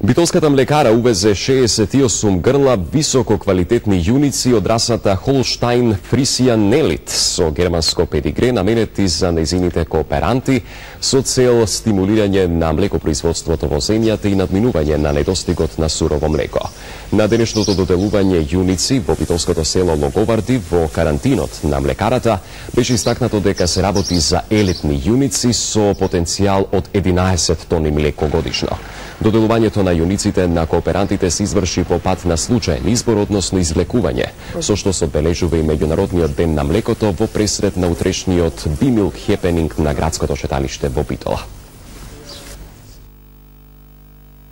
Битолската млекара увезе 68 грла високо квалитетни јуници од расата Холштајн Фрисијан Нелит со германско педигре наменети за нејзините кооперанти со цел стимулирање на млекопроизводството во земјата и надминување на недостигот на сурово млеко. На денешното доделување јуници во битолското село Логоварди во карантинот на млекарата беше истакнато дека се работи за елитни јуници со потенцијал од 11 тони млеко годишно. Доделувањето на јуниците на кооперантите се изврши по пат на случаен избор, односно извлекување, со што се одбележува и Меѓународниот ден на млекото во пресред на утрешниот Бимилк хепенинг на градското шеталиште во Битола.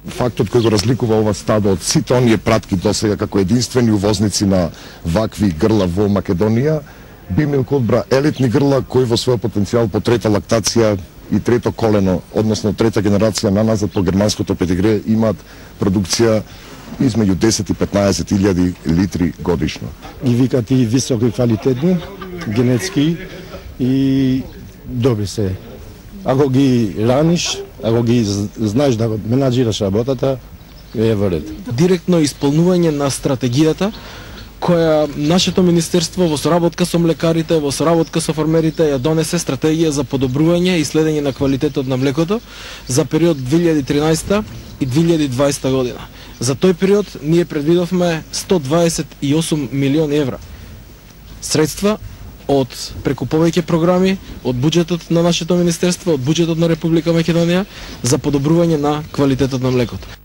Фактот кој го разликува ова стадо од сите оние пратки досега како единствени увозници на вакви грла во Македонија, Бимилк одбра елитни грла кои во својот потенцијал по трета лактација и трето колено, односно трета генерација наназад по германското педигре, имаат продукција измеѓу 10 и 15 илјади литри годишно. Ги викат и високи квалитетни, генетски и добри се. Ако ги раниш, ако ги знаеш да менаџираш работата, е во ред. Директно исполнување на стратегијата која нашето министерство во соработка со млекарите, во соработка со фермерите ја донесе стратегија за подобрување и следење на квалитетот на млекото за период 2013 и 2020 година. За тој период ние предвидовме 128 милиони евра средства од преку повеќе програми, од буџетот на нашето министерство, од буџетот на Република Македонија за подобрување на квалитетот на млекото.